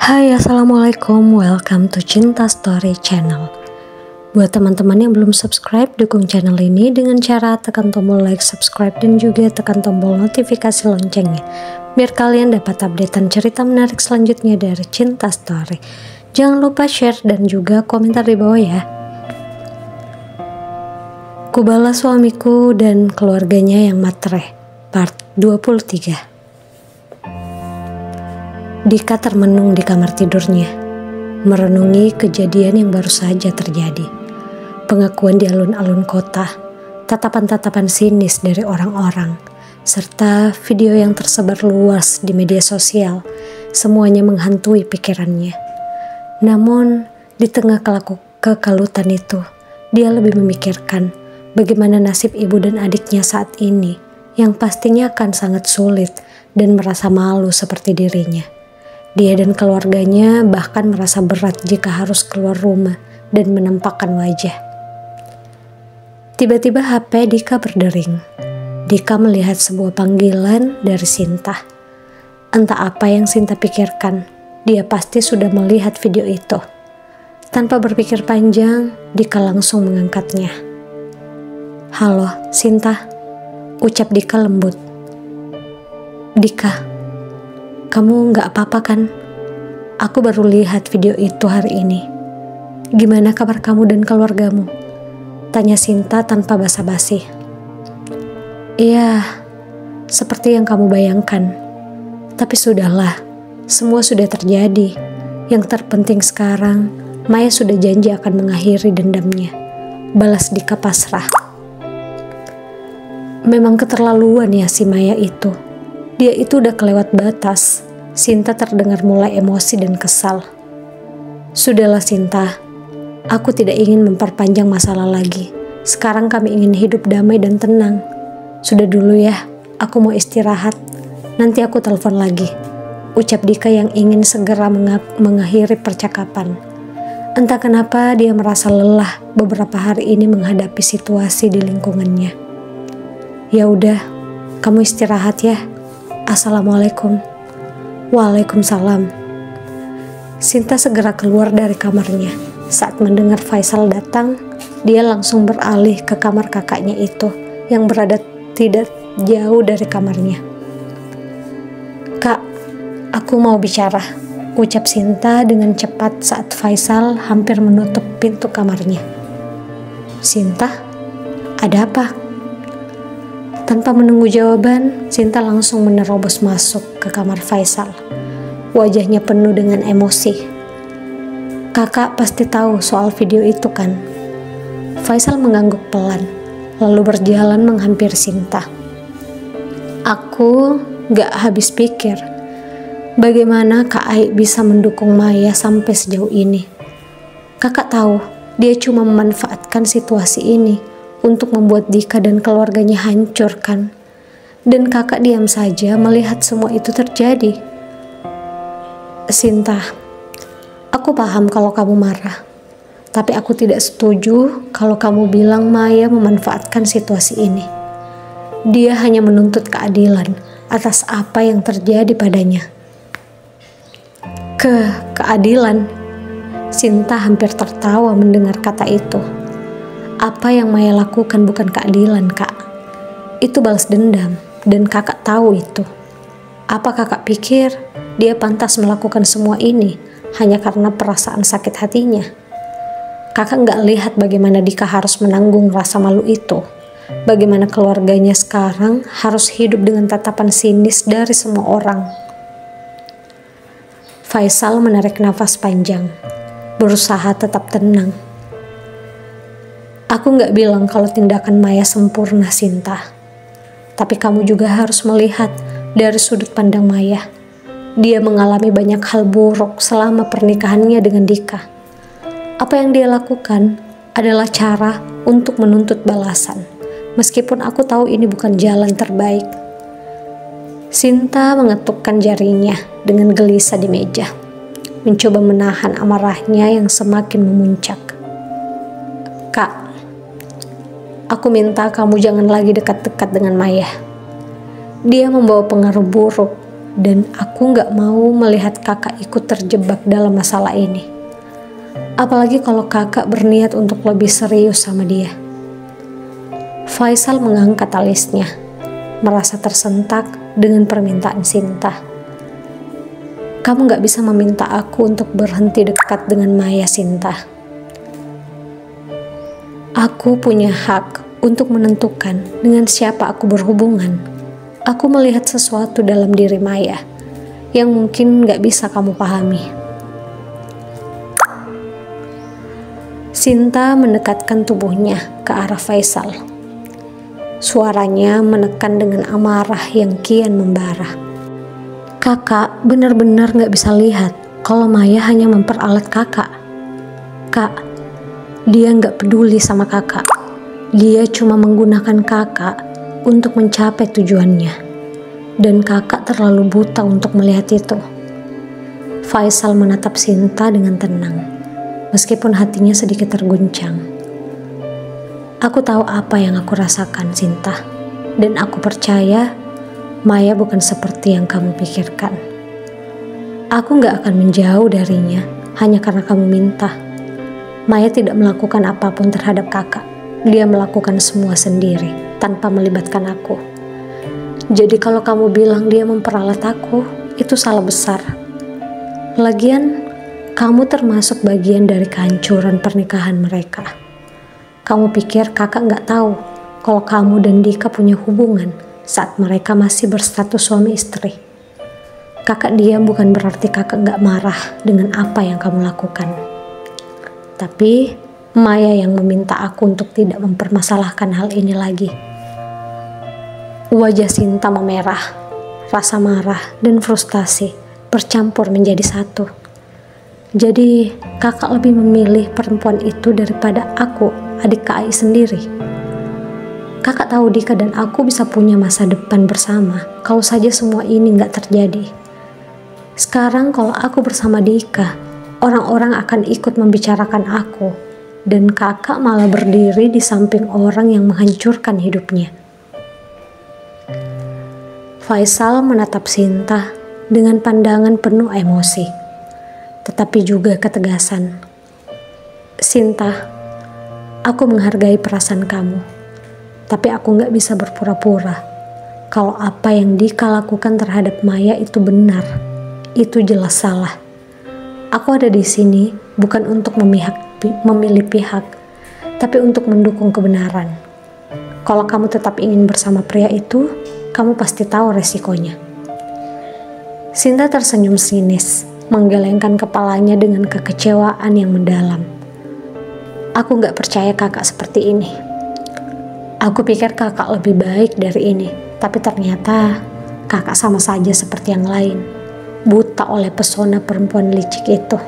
Hai, assalamualaikum, welcome to Cinta Story Channel. Buat teman-teman yang belum subscribe, dukung channel ini dengan cara tekan tombol like, subscribe, dan juga tekan tombol notifikasi loncengnya, biar kalian dapat updatean cerita menarik selanjutnya dari Cinta Story. Jangan lupa share dan juga komentar di bawah ya. Kubalas suamiku dan keluarganya yang matre, part 23. Dika termenung di kamar tidurnya, merenungi kejadian yang baru saja terjadi. Pengakuan di alun-alun kota, tatapan-tatapan sinis dari orang-orang, serta video yang tersebar luas di media sosial, semuanya menghantui pikirannya. Namun, di tengah kekalutan itu, dia lebih memikirkan bagaimana nasib ibu dan adiknya saat ini, yang pastinya akan sangat sulit dan merasa malu seperti dirinya. Dia dan keluarganya bahkan merasa berat jika harus keluar rumah dan menampakkan wajah. Tiba-tiba HP Dika berdering. Dika melihat sebuah panggilan dari Sinta. Entah apa yang Sinta pikirkan, dia pasti sudah melihat video itu. Tanpa berpikir panjang, Dika langsung mengangkatnya. "Halo, Sinta," ucap Dika lembut. "Dika, kamu gak apa-apa kan? Aku baru lihat video itu hari ini. Gimana kabar kamu dan keluargamu?" tanya Sinta tanpa basa-basi. "Iya, seperti yang kamu bayangkan. Tapi sudahlah, semua sudah terjadi. Yang terpenting sekarang, Maya sudah janji akan mengakhiri dendamnya," balas Dika pasrah. Memang keterlaluan ya si Maya itu. Dia itu udah kelewat batas. Sinta terdengar mulai emosi dan kesal. "Sudahlah Sinta, aku tidak ingin memperpanjang masalah lagi. Sekarang kami ingin hidup damai dan tenang. Sudah dulu ya, aku mau istirahat. Nanti aku telepon lagi," ucap Dika yang ingin segera mengakhiri percakapan. Entah kenapa dia merasa lelah beberapa hari ini menghadapi situasi di lingkungannya. "Ya udah, kamu istirahat ya. Assalamualaikum." "Waalaikumsalam." Sinta segera keluar dari kamarnya. Saat mendengar Faisal datang, dia langsung beralih ke kamar kakaknya itu yang berada tidak jauh dari kamarnya. "Kak, aku mau bicara," ucap Sinta dengan cepat saat Faisal hampir menutup pintu kamarnya. "Sinta, ada apa?" Tanpa menunggu jawaban, Sinta langsung menerobos masuk ke kamar Faisal. Wajahnya penuh dengan emosi. "Kakak pasti tahu soal video itu kan?" Faisal mengangguk pelan, lalu berjalan menghampiri Sinta. "Aku gak habis pikir, bagaimana Kak Ai bisa mendukung Maya sampai sejauh ini. Kakak tahu, dia cuma memanfaatkan situasi ini untuk membuat Dika dan keluarganya hancur kan? Dan kakak diam saja melihat semua itu terjadi." "Sinta, aku paham kalau kamu marah. Tapi aku tidak setuju kalau kamu bilang Maya memanfaatkan situasi ini. Dia hanya menuntut keadilan atas apa yang terjadi padanya." Keadilan?" Sinta hampir tertawa mendengar kata itu. "Apa yang Maya lakukan bukan keadilan, Kak. Itu balas dendam, dan kakak tahu itu. Apa kakak pikir dia pantas melakukan semua ini hanya karena perasaan sakit hatinya? Kakak nggak lihat bagaimana Dika harus menanggung rasa malu itu? Bagaimana keluarganya sekarang harus hidup dengan tatapan sinis dari semua orang?" Faisal menarik nafas panjang, berusaha tetap tenang. "Aku gak bilang kalau tindakan Maya sempurna, Sinta. Tapi kamu juga harus melihat dari sudut pandang Maya. Dia mengalami banyak hal buruk selama pernikahannya dengan Dika. Apa yang dia lakukan adalah cara untuk menuntut balasan. Meskipun aku tahu ini bukan jalan terbaik." Sinta mengetukkan jarinya dengan gelisah di meja, mencoba menahan amarahnya yang semakin memuncak. "Kak, aku minta kamu jangan lagi dekat-dekat dengan Maya. Dia membawa pengaruh buruk dan aku nggak mau melihat kakak ikut terjebak dalam masalah ini. Apalagi kalau kakak berniat untuk lebih serius sama dia. Faisal mengangkat alisnya, merasa tersentak dengan permintaan Sinta. Kamu gak bisa meminta aku untuk berhenti dekat dengan Maya, Sinta. Aku punya hak untuk menentukan dengan siapa aku berhubungan. Aku melihat sesuatu dalam diri Maya yang mungkin gak bisa kamu pahami. Sinta mendekatkan tubuhnya ke arah Faisal. Suaranya menekan dengan amarah yang kian membara. Kakak benar-benar gak bisa lihat kalau Maya hanya memperalat kakak. Kak, dia gak peduli sama kakak. Dia cuma menggunakan kakak untuk mencapai tujuannya. Dan kakak terlalu buta untuk melihat itu. Faisal menatap Sinta dengan tenang, meskipun hatinya sedikit terguncang. Aku tahu apa yang aku rasakan, Sinta. Dan aku percaya Maya bukan seperti yang kamu pikirkan. Aku gak akan menjauh darinya hanya karena kamu minta. Maya tidak melakukan apapun terhadap kakak. Dia melakukan semua sendiri tanpa melibatkan aku. Jadi kalau kamu bilang dia memperalat aku, itu salah besar. Lagian, kamu termasuk bagian dari kehancuran pernikahan mereka. Kamu pikir kakak gak tahu kalau kamu dan Dika punya hubungan saat mereka masih berstatus suami istri. Kakak diam bukan berarti kakak gak marah dengan apa yang kamu lakukan. Tapi Maya yang meminta aku untuk tidak mempermasalahkan hal ini lagi. Wajah Sinta memerah, rasa marah dan frustasi bercampur menjadi satu. Jadi kakak lebih memilih perempuan itu daripada aku, adik Kak Ai sendiri. Kakak tahu Dika dan aku bisa punya masa depan bersama kalau saja semua ini gak terjadi. Sekarang kalau aku bersama Dika, orang-orang akan ikut membicarakan aku, dan kakak malah berdiri di samping orang yang menghancurkan hidupnya. Faisal menatap Sinta dengan pandangan penuh emosi, tetapi juga ketegasan. Sinta, aku menghargai perasaan kamu, tapi aku gak bisa berpura-pura. Kalau apa yang Dika lakukan terhadap Maya itu benar, itu jelas salah. Aku ada di sini bukan untuk memilih pihak, tapi untuk mendukung kebenaran. Kalau kamu tetap ingin bersama pria itu, kamu pasti tahu resikonya. Sinta tersenyum sinis, menggelengkan kepalanya dengan kekecewaan yang mendalam. Aku gak percaya kakak seperti ini. Aku pikir kakak lebih baik dari ini, tapi ternyata kakak sama saja seperti yang lain, buta oleh pesona perempuan licik itu.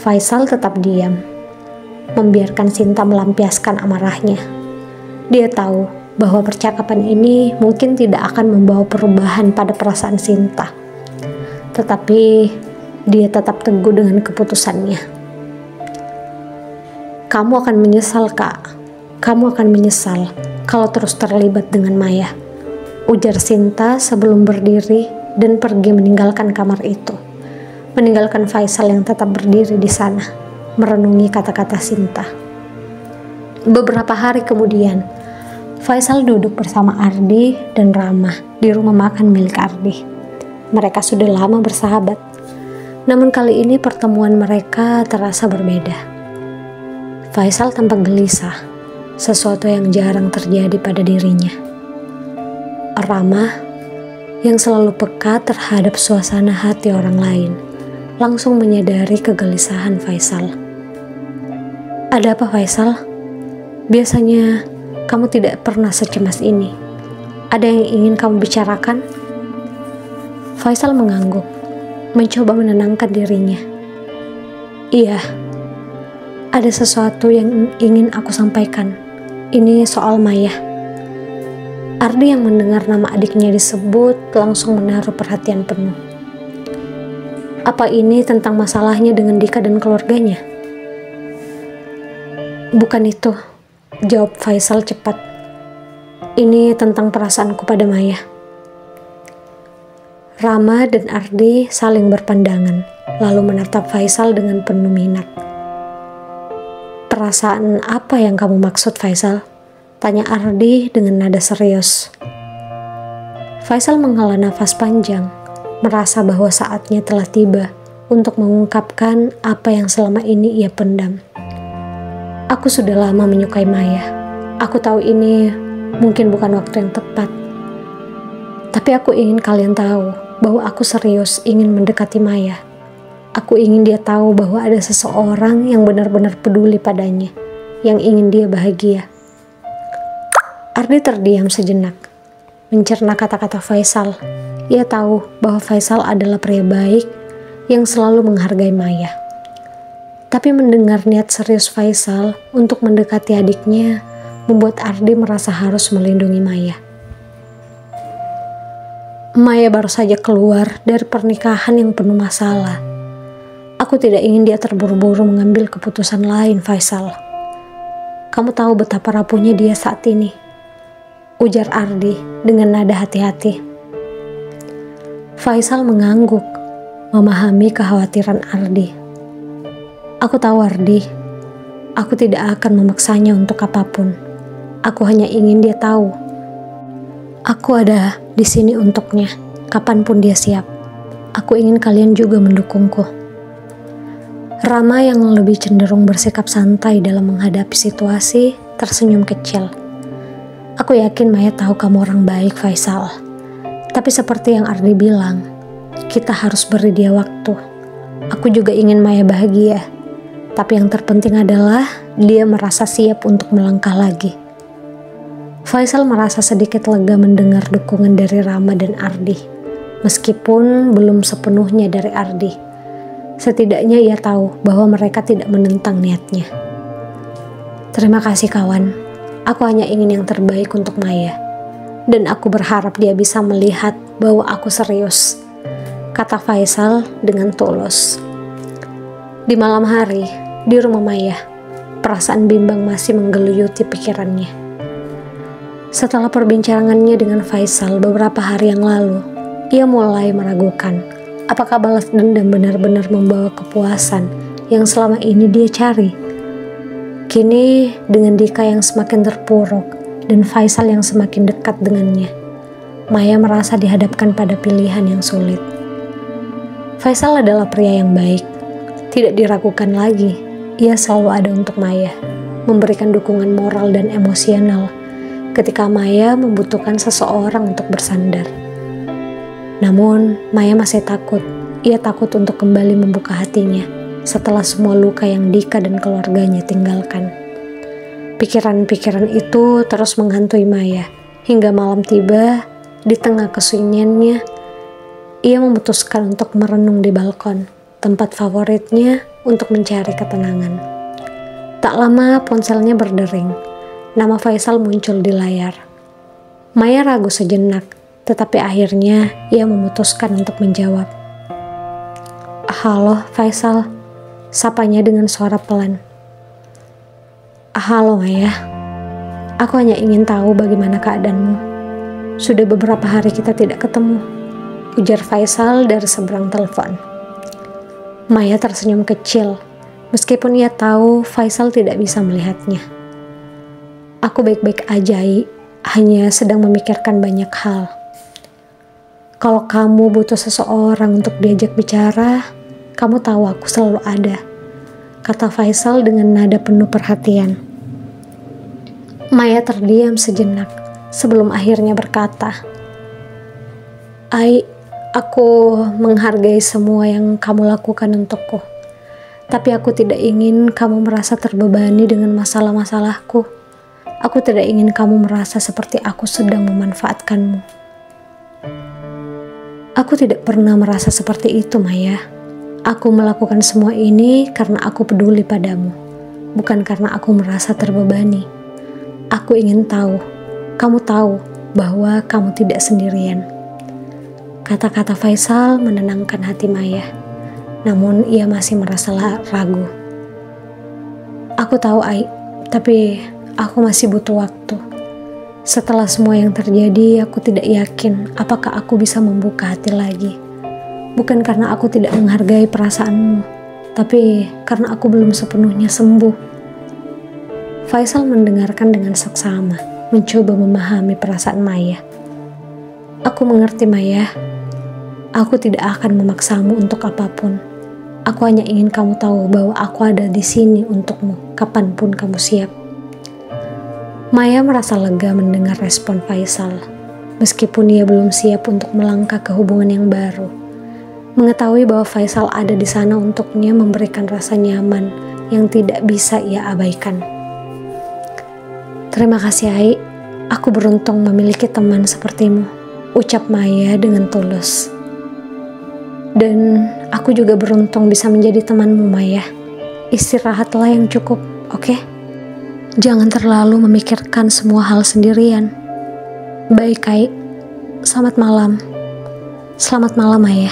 Faisal tetap diam, membiarkan Sinta melampiaskan amarahnya. Dia tahu bahwa percakapan ini mungkin tidak akan membawa perubahan pada perasaan Sinta. Tetapi dia tetap teguh dengan keputusannya. Kamu akan menyesal, Kak. Kamu akan menyesal kalau terus terlibat dengan Maya, ujar Sinta sebelum berdiri dan pergi meninggalkan kamar itu. Meninggalkan Faisal yang tetap berdiri di sana, merenungi kata-kata Sinta. Beberapa hari kemudian, Faisal duduk bersama Ardi dan Rama di rumah makan milik Ardi. Mereka sudah lama bersahabat, namun kali ini pertemuan mereka terasa berbeda. Faisal tampak gelisah, sesuatu yang jarang terjadi pada dirinya. Rama, yang selalu peka terhadap suasana hati orang lain, langsung menyadari kegelisahan Faisal. Ada apa, Faisal? Biasanya kamu tidak pernah secemas ini. Ada yang ingin kamu bicarakan? Faisal mengangguk, mencoba menenangkan dirinya. Iya, ada sesuatu yang ingin aku sampaikan. Ini soal Maya. Ardi yang mendengar nama adiknya disebut langsung menaruh perhatian penuh. Apa ini tentang masalahnya dengan Dika dan keluarganya? Bukan itu, jawab Faisal cepat. Ini tentang perasaanku pada Maya. Rama dan Ardi saling berpandangan, lalu menatap Faisal dengan penuh minat. "Perasaan apa yang kamu maksud, Faisal?" tanya Ardi dengan nada serius. Faisal menghela nafas panjang, merasa bahwa saatnya telah tiba untuk mengungkapkan apa yang selama ini ia pendam. "Aku sudah lama menyukai Maya. Aku tahu ini mungkin bukan waktu yang tepat. Tapi aku ingin kalian tahu bahwa aku serius ingin mendekati Maya. Aku ingin dia tahu bahwa ada seseorang yang benar-benar peduli padanya, yang ingin dia bahagia." Ardi terdiam sejenak, mencerna kata-kata Faisal. Ia tahu bahwa Faisal adalah pria baik yang selalu menghargai Maya. Tapi mendengar niat serius Faisal untuk mendekati adiknya membuat Ardi merasa harus melindungi Maya. Maya baru saja keluar dari pernikahan yang penuh masalah. Aku tidak ingin dia terburu-buru mengambil keputusan lain, Faisal. Kamu tahu betapa rapuhnya dia saat ini, ujar Ardi dengan nada hati-hati. Faisal mengangguk, memahami kekhawatiran Ardi. "Aku tahu, Ardi. Aku tidak akan memaksanya untuk apapun. Aku hanya ingin dia tahu. Aku ada di sini untuknya, kapanpun dia siap. Aku ingin kalian juga mendukungku." Rama yang lebih cenderung bersikap santai dalam menghadapi situasi, tersenyum kecil. "Aku yakin Maya tahu kamu orang baik, Faisal. Tapi seperti yang Ardi bilang, kita harus beri dia waktu. Aku juga ingin Maya bahagia. Tapi yang terpenting adalah dia merasa siap untuk melangkah lagi." Faisal merasa sedikit lega mendengar dukungan dari Rama dan Ardi, meskipun belum sepenuhnya dari Ardi. Setidaknya ia tahu bahwa mereka tidak menentang niatnya. "Terima kasih kawan, aku hanya ingin yang terbaik untuk Maya. Dan aku berharap dia bisa melihat bahwa aku serius," kata Faisal dengan tulus. Di malam hari, di rumah Maya, perasaan bimbang masih menggeluti pikirannya. Setelah perbincangannya dengan Faisal beberapa hari yang lalu, ia mulai meragukan apakah balas dendam benar-benar membawa kepuasan yang selama ini dia cari. Kini, dengan Dika yang semakin terpuruk dan Faisal yang semakin dekat dengannya, Maya merasa dihadapkan pada pilihan yang sulit. Faisal adalah pria yang baik, tidak diragukan lagi. Ia selalu ada untuk Maya, memberikan dukungan moral dan emosional ketika Maya membutuhkan seseorang untuk bersandar. Namun, Maya masih takut. Ia takut untuk kembali membuka hatinya setelah semua luka yang Dika dan keluarganya tinggalkan. Pikiran-pikiran itu terus menghantui Maya hingga malam tiba. Di tengah kesunyiannya, ia memutuskan untuk merenung di balkon, tempat favoritnya untuk mencari ketenangan. Tak lama ponselnya berdering. Nama Faisal muncul di layar. Maya ragu sejenak, tetapi akhirnya ia memutuskan untuk menjawab. "Halo Faisal," sapanya dengan suara pelan. "Halo Maya, aku hanya ingin tahu bagaimana keadaanmu. Sudah beberapa hari kita tidak ketemu," ujar Faisal dari seberang telepon. Maya tersenyum kecil, meskipun ia tahu Faisal tidak bisa melihatnya. "Aku baik-baik aja, hanya sedang memikirkan banyak hal. Kalau kamu butuh seseorang untuk diajak bicara, kamu tahu aku selalu ada," kata Faisal dengan nada penuh perhatian. Maya terdiam sejenak sebelum akhirnya berkata, Aku menghargai semua yang kamu lakukan untukku. Tapi aku tidak ingin kamu merasa terbebani dengan masalah-masalahku. Aku tidak ingin kamu merasa seperti aku sedang memanfaatkanmu." "Aku tidak pernah merasa seperti itu, Maya. Aku melakukan semua ini karena aku peduli padamu, bukan karena aku merasa terbebani. Aku ingin tahu, kamu tahu bahwa kamu tidak sendirian." Kata-kata Faisal menenangkan hati Maya, namun ia masih merasa ragu. "Aku tahu, tapi aku masih butuh waktu. Setelah semua yang terjadi, aku tidak yakin apakah aku bisa membuka hati lagi. Bukan karena aku tidak menghargai perasaanmu, tapi karena aku belum sepenuhnya sembuh. Faisal mendengarkan dengan seksama, mencoba memahami perasaan Maya. Aku mengerti, Maya. Aku tidak akan memaksamu untuk apapun. Aku hanya ingin kamu tahu bahwa aku ada di sini untukmu, kapanpun kamu siap. Maya merasa lega mendengar respon Faisal, meskipun ia belum siap untuk melangkah ke hubungan yang baru. Mengetahui bahwa Faisal ada di sana untuknya memberikan rasa nyaman yang tidak bisa ia abaikan. Terima kasih, Ai. Aku beruntung memiliki teman sepertimu, ucap Maya dengan tulus. Dan aku juga beruntung bisa menjadi temanmu, Maya. Istirahatlah yang cukup, oke? Jangan terlalu memikirkan semua hal sendirian. Baik, Kai. Selamat malam. Selamat malam, Maya.